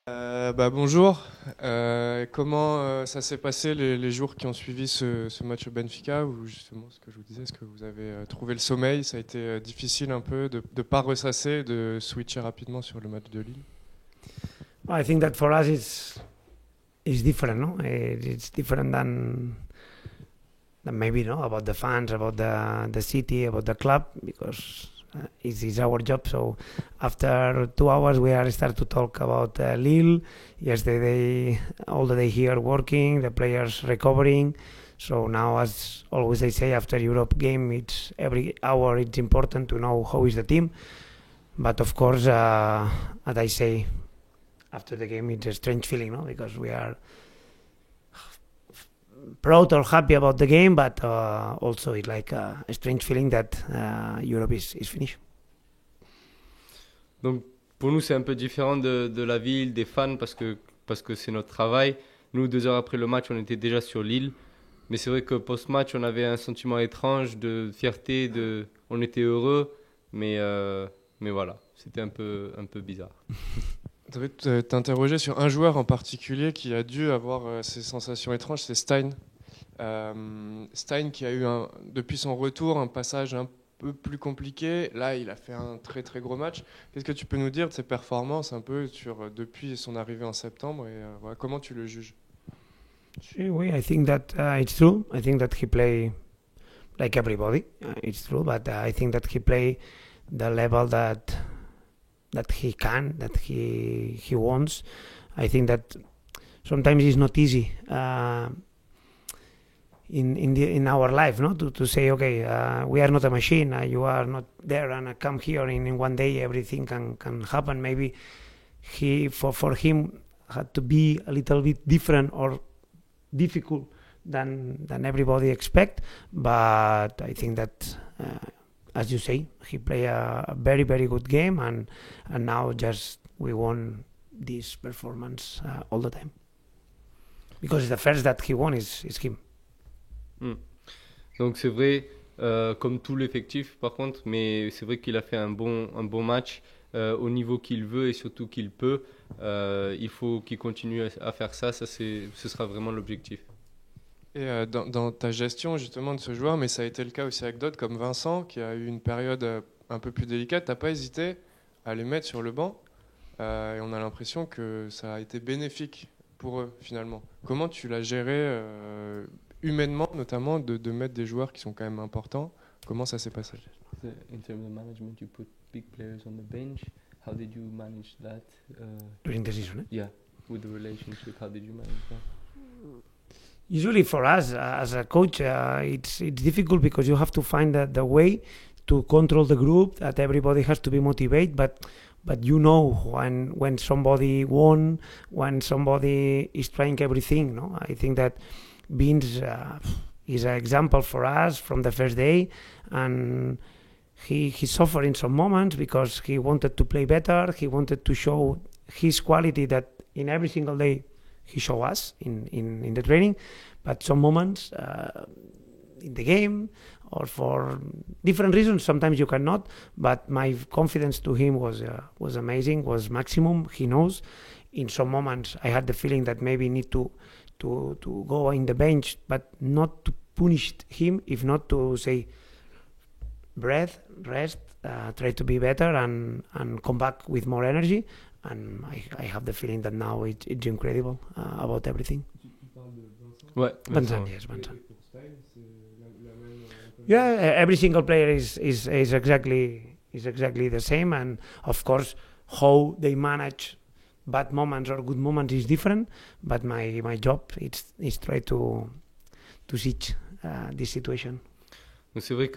Bonjour. Comment ça s'est passé les jours qui ont suivi ce match au Benfica où justement ce que je vous disais, est-ce que vous avez trouvé le sommeil? Ça a été difficile un peu de ne pas ressasser, de switcher rapidement sur le match de Lille. Well, I think that for us it's different, no? It's different than maybe no about the fans, about the city, about the club, because it's our job. So after 2 hours, we are start to talk about Lille. Yesterday, all the day here working, the players recovering. So now, as always, I say after Europe game, it's every hour. It's important to know how is the team. But of course, as I say after the game, it's a strange feeling, no? Because we are proud or happy about the game, but also it's like a strange feeling that Europe is finished. Donc pour nous, c'est un peu différent de la ville, des fans, parce que c'est notre travail. Nous, 2 heures après le match, on était déjà sur l'île. Mais c'est vrai que post-match, on avait un sentiment étrange de fierté, on était heureux, mais voilà, c'était un peu bizarre. Tu avais t'interroger sur un joueur en particulier qui a dû avoir ces sensations étranges, c'est Stein. Stein qui a eu depuis son retour un passage un peu plus compliqué. Là, il a fait un très très gros match. Qu'est-ce que tu peux nous dire de ses performances un peu depuis son arrivée en septembre et voilà, comment tu le juges? Oui, I think that it's true. I think that he play like everybody. It's true, but I think that he play the level that he can, that he wants. I think that sometimes it's not easy in our life, no, to say okay, we are not a machine. You are not there, and I come here, and in one day everything can happen. Maybe for him had to be a little bit different or difficult than everybody expect. But I think that. As you say, he played a very, very good game, and now just we won this performance all the time. Because the first that he won is him. Hmm. Donc c'est vrai, comme tout l'effectif par contre, mais c'est vrai qu'il a fait un bon match au niveau qu'il veut et surtout qu'il peut. Il faut qu'il continue à faire ça, ce sera vraiment l'objectif. Et dans ta gestion justement de ce joueur, mais ça a été le cas aussi avec d'autres comme Vincent qui a eu une période un peu plus délicate, t'as pas hésité à les mettre sur le banc et on a l'impression que ça a été bénéfique pour eux finalement. Comment tu l'as géré humainement notamment de mettre des joueurs qui sont quand même importants? Comment ça s'est passé? In terms of management, you put big players on the bench. How did you manage that? During the season, Yeah, with the relationship, how did you manage that? Usually for us as a coach, it's difficult because you have to find the way to control the group. That everybody has to be motivated, but you know when somebody won, when somebody is trying everything. No, I think that Vince is an example for us from the first day, and he suffered in some moments because he wanted to play better. He wanted to show his quality that in every single day he showed us in the training, but some moments in the game or for different reasons sometimes you cannot. But my confidence to him was amazing, was maximum. He knows. In some moments I had the feeling that maybe need to go in the bench, but not to punish him, if not to say breath, rest, try to be better and come back with more energy. And I have the feeling that now it's incredible about everything. Ouais, Vincent, yes, Vincent. Yeah, every single player is exactly the same, and of course how they manage bad moments or good moments is different. But my job is try to teach this situation. Donc c'est vrai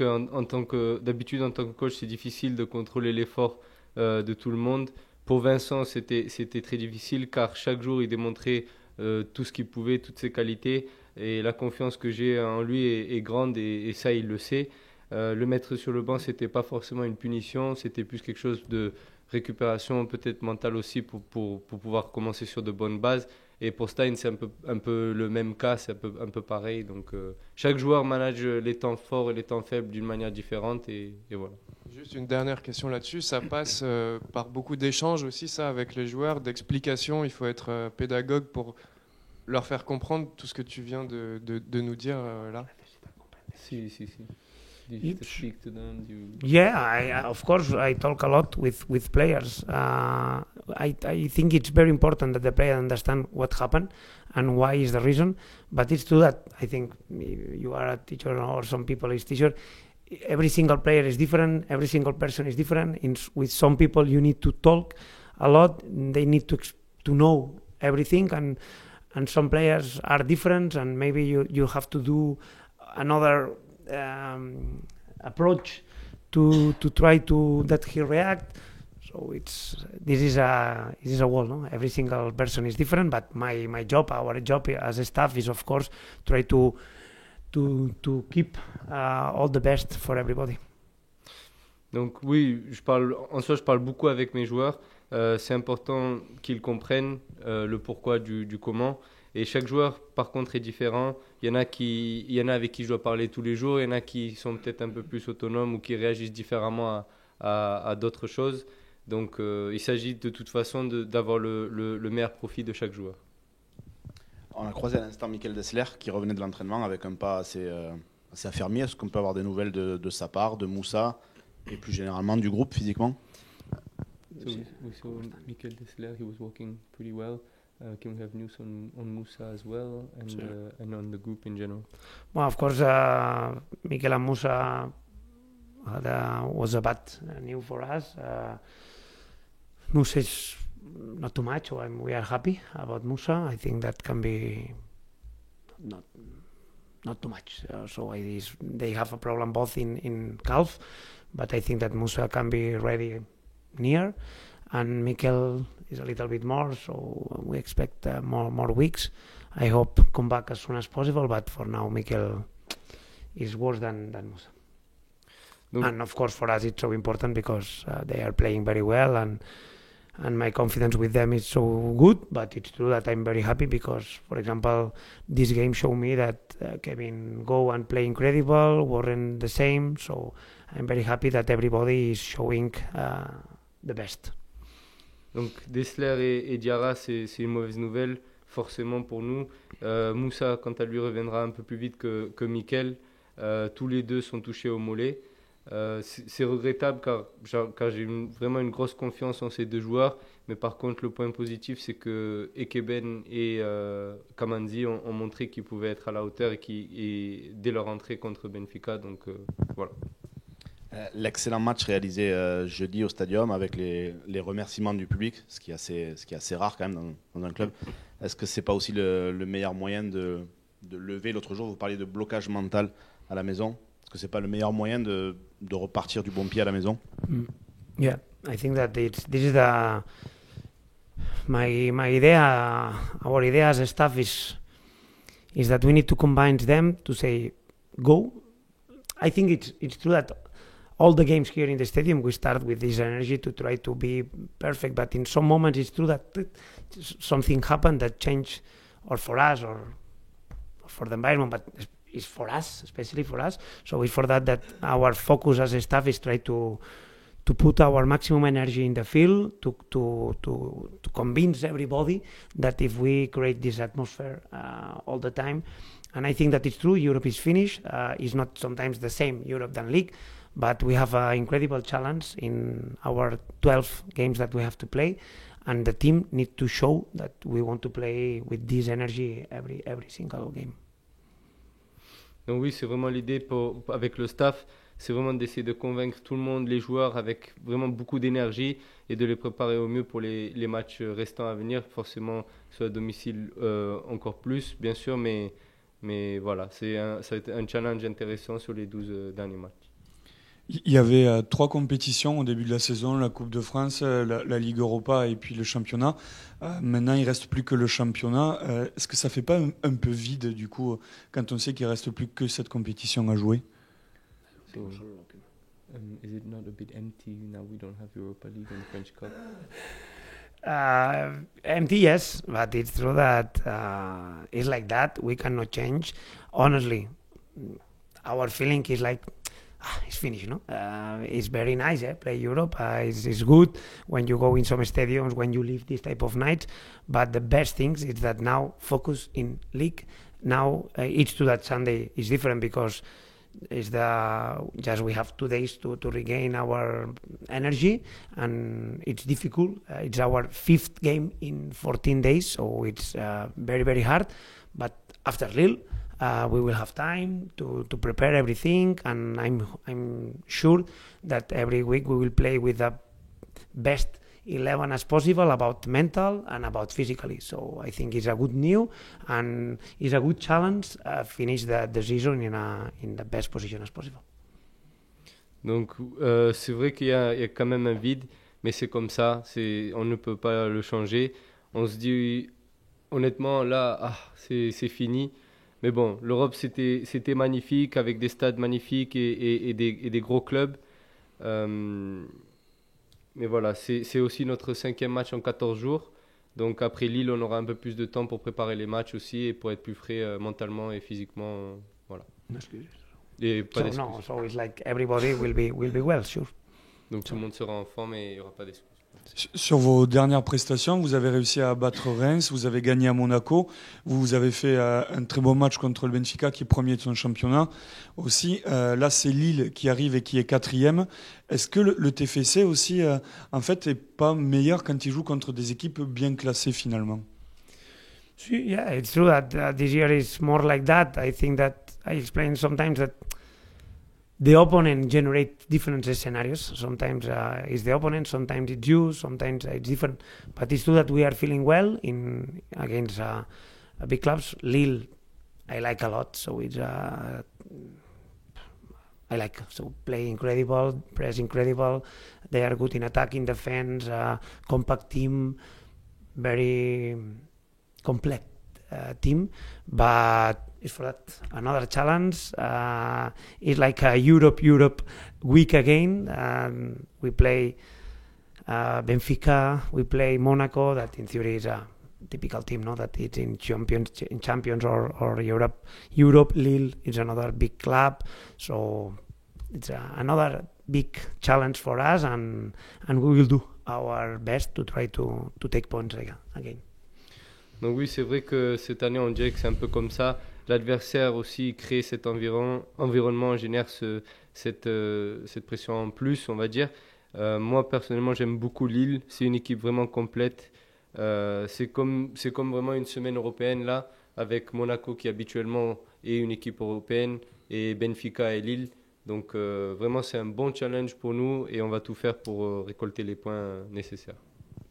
d'habitude en tant que coach, c'est difficile de contrôler l'effort de tout le monde. Pour Vincent, c'était très difficile car chaque jour, il démontrait tout ce qu'il pouvait, toutes ses qualités. Et la confiance que j'ai en lui est grande et ça, il le sait. Le mettre sur le banc, c'était pas forcément une punition, c'était plus quelque chose de récupération, peut-être mentale aussi, pour pouvoir commencer sur de bonnes bases. Et pour Stein, c'est un peu le même cas, c'est un peu pareil. Donc, chaque joueur manage les temps forts et les temps faibles d'une manière différente. Et voilà. Juste une dernière question là-dessus. Ça passe par beaucoup d'échanges aussi, ça, avec les joueurs, d'explications. Il faut être pédagogue pour leur faire comprendre tout ce que tu viens de nous dire là. Si. Did you speak to them? Yeah, of course, I talk a lot with players. I think it's very important that the player understand what happened and why is the reason. But it's true that I think you are a teacher or some people is teacher. Every single player is different. Every single person is different. With some people, you need to talk a lot. They need to know everything, and some players are different, and maybe you have to do another approach to try to that he react. So this is a wall. No? Every single person is different, but my job, our job as a staff is of course try to keep all the best for everybody. Donc oui, je parle beaucoup avec mes joueurs. C'est important qu'ils comprennent le pourquoi du comment. Et chaque joueur, par contre, est différent. Il y en a avec qui je dois parler tous les jours. Il y en a qui sont peut-être un peu plus autonomes ou qui réagissent différemment à d'autres choses. Donc, il s'agit de toute façon d'avoir le meilleur profit de chaque joueur. On a croisé à l'instant Mikel Dessler qui revenait de l'entraînement avec un pas assez affermi. Est-ce qu'on peut avoir des nouvelles de sa part, de Moussa et plus généralement du groupe physiquement? So we saw Mikel Dessler, he was walking pretty well. Can we have news on Moussa as well and, Sure. And on the group in general? Well, of course, Mikel and Musa was a bad news for us. Musa is not too much, so we are happy about Musa. I think that can be not too much. So they have a problem both in calf, but I think that Musa can be ready near, and Mikel is a little bit more, so we expect more weeks. I hope come back as soon as possible, but for now Mikel is worse than Musa. And of course for us it's so important because they are playing very well, and my confidence with them is so good. But it's true that I'm very happy because, for example, this game showed me that Kevin go and play incredible, Warren the same, so I'm very happy that everybody is showing the best. Donc Dessler et Diarra, c'est une mauvaise nouvelle forcément pour nous. Moussa, quant à lui, reviendra un peu plus vite que Mikel. Tous les deux sont touchés au mollet. C'est regrettable car j'ai vraiment une grosse confiance en ces deux joueurs. Mais par contre, le point positif, c'est que Ekeben et Kamanzi ont montré qu'ils pouvaient être à la hauteur et dès leur entrée contre Benfica. Donc voilà. L'excellent match réalisé jeudi au Stadium avec les remerciements du public, ce qui est assez rare quand même dans un club. Est-ce que c'est pas aussi le meilleur moyen de lever? L'autre jour, vous parliez de blocage mental à la maison. Est-ce que c'est pas le meilleur moyen de repartir du bon pied à la maison? Yeah, I think that this is my idea. Our idea as a staff is that we need to combine them to say go. I think it's true that all the games here in the stadium we start with this energy to try to be perfect, but in some moments it's true that something happened that changed, or for us or for the environment, but it's for us, especially for us. So it's for that our focus as a staff is try to put our maximum energy in the field to convince everybody that if we create this atmosphere all the time, and I think that it's true, Europe is finished. It's not sometimes the same Europe than League, but we have an incredible challenge in our 12 games that we have to play, and the team needs to show that we want to play with this energy every single game. Donc oui, c'est vraiment l'idée avec le staff, c'est vraiment d'essayer de convaincre tout le monde, les joueurs, avec vraiment beaucoup d'énergie et de les préparer au mieux pour les matchs restants à venir, forcément soit à domicile encore plus, bien sûr, mais voilà, ça a été un challenge intéressant sur les 12 derniers matchs. Il y avait 3 compétitions au début de la saison, la Coupe de France, la Ligue Europa et puis le championnat. Maintenant, il ne reste plus que le championnat. Est-ce que ça ne fait pas un peu vide, du coup, quand on sait qu'il ne reste plus que cette compétition à jouer? So, is it not a bit empty now we don't have Europa League and French Cup? Empty, yes, but it's true that it's like that. We cannot change. Honestly, our feeling is like it's finished. No, it's very nice. Play Europe. It's good when you go in some stadiums when you live this type of nights. But the best things is that now focus in league. Now each to that Sunday is different because is just we have 2 days to regain our energy, and it's difficult. It's our 5th game in 14 days, so it's very, very hard. But after Lille, we will have time to prepare everything, and I'm sure that every week we will play with the best 11 as possible about mental and about physically. So I think it's a good news and it's a good challenge finish the season in the best position as possible. Donc c'est vrai qu'il y a quand même un vide, mais c'est comme ça, on ne peut pas le changer. On se dit honnêtement là, c'est fini. Mais bon, l'Europe c'était magnifique avec des stades magnifiques et des gros clubs. Mais voilà, c'est aussi notre 5e match en 14 jours. Donc après Lille, on aura un peu plus de temps pour préparer les matchs aussi et pour être plus frais mentalement et physiquement. Voilà. Et pas d'excuses. No, so it's like everybody will be well, sure. Donc tout le monde sera en forme et il n'y aura pas d'excuses. Sur vos dernières prestations, vous avez réussi à battre Reims, vous avez gagné à Monaco, vous avez fait un très bon match contre le Benfica qui est premier de son championnat. Aussi, là c'est Lille qui arrive et qui est 4e. Est-ce que le TFC aussi, en fait, est pas meilleur quand il joue contre des équipes bien classées finalement? Yeah, it's true that this year is more like that. I think that I explain sometimes that the opponent generates different scenarios. Sometimes it's the opponent, sometimes it's you, sometimes it's different. But it's true that we are feeling well against big clubs. Lille, I like a lot. So it's play incredible, press incredible. They are good in attack, in defense, compact team, very complex team. But it's for that another challenge. It's like a Europe week again. We play Benfica, we play Monaco, that in theory is a typical team, no? That it's in champions or Europe. Lille is another big club, so it's another big challenge for us, and we will do our best to try to take points again. Donc oui, c'est vrai que cette année, on dirait que c'est un peu comme ça. L'adversaire aussi crée cet environnement, génère cette pression en plus, on va dire. Moi, personnellement, j'aime beaucoup Lille. C'est une équipe vraiment complète. C'est comme vraiment une semaine européenne, là, avec Monaco qui habituellement est une équipe européenne, et Benfica et Lille. Donc vraiment, c'est un bon challenge pour nous et on va tout faire pour récolter les points nécessaires.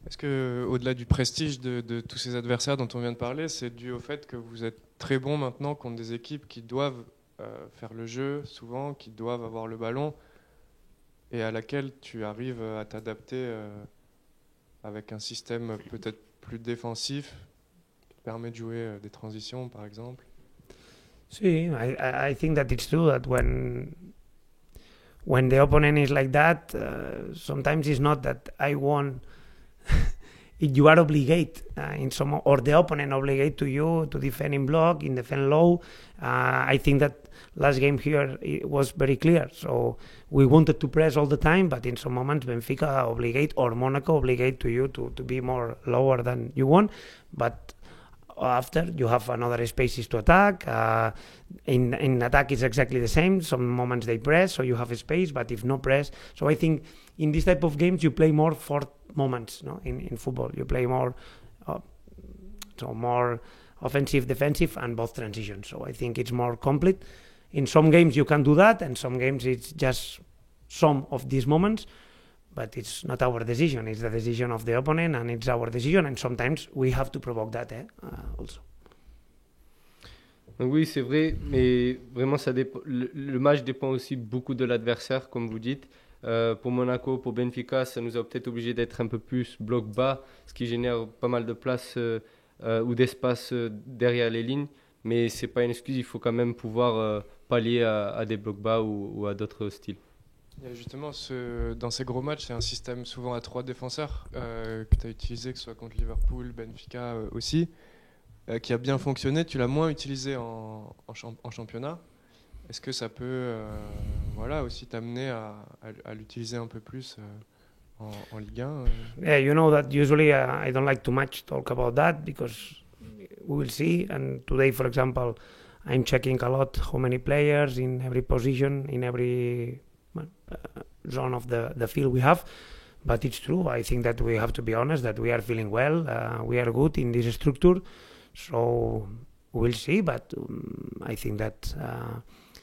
Est-ce que, au-delà du prestige de tous ces adversaires dont on vient de parler, c'est dû au fait que vous êtes très bon maintenant contre des équipes qui doivent faire le jeu souvent, qui doivent avoir le ballon et à laquelle tu arrives à t'adapter avec un système peut-être plus défensif qui permet de jouer des transitions par exemple? See, I think that it's true that when the opponent is like that, sometimes it's not that I won. You are obligated or the opponent obligate to you to defend in block, in defend low. I think that last game here it was very clear. So we wanted to press all the time, but in some moments Benfica obligate or Monaco obligate to you to be more lower than you want. But after you have another spaces to attack. In attack it's exactly the same. Some moments they press, so you have a space, but if no press. So I think in this type of games you play more for moments. No, in football you play more, more offensive, defensive, and both transitions. So I think it's more complete. In some games you can do that, and some games it's just some of these moments. But it's not our decision, it's the decision of the opponent, and it's our decision, and sometimes we have to provoke that also. Donc oui, c'est vrai, mais vraiment le match dépend aussi beaucoup de l'adversaire, comme vous dites. Pour Monaco, pour Benfica, ça nous a peut-être obligé d'être un peu plus bloc bas, ce qui génère pas mal de place ou d'espace derrière les lignes. Mais ce n'est pas une excuse, il faut quand même pouvoir pallier à des blocs bas ou à d'autres styles. Il y a justement dans ces gros matchs, c'est un système souvent à 3 défenseurs que tu as utilisé, que ce soit contre Liverpool, Benfica aussi, qui a bien fonctionné. Tu l'as moins utilisé en championnat. Est-ce que ça peut voilà, aussi t'amener à l'utiliser un peu plus en Ligue 1 Yeah, you know that usually I don't like too much talk about that because we will see. And today, for example, I'm checking a lot how many players in every position, in every zone of the field we have. But it's true. I think that we have to be honest that we are feeling well. We are good in this structure. So we'll see. But I think that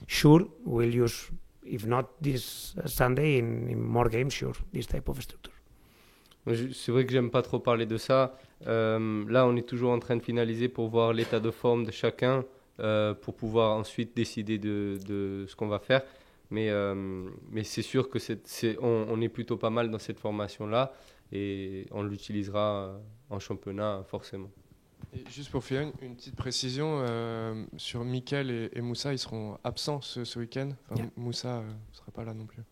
sure we'll use, if not this Sunday, in more games, sure, this type of structure. C'est vrai que j'aime pas trop parler de ça. Là, on est toujours en train de finaliser pour voir l'état de forme de chacun, pour pouvoir ensuite décider de ce qu'on va faire. Mais c'est sûr que on est plutôt pas mal dans cette formation-là et on l'utilisera en championnat forcément. Et juste pour finir, une petite précision sur Mikel et Moussa, ils seront absents ce week-end. Enfin, Yeah. Moussa ne sera pas là non plus.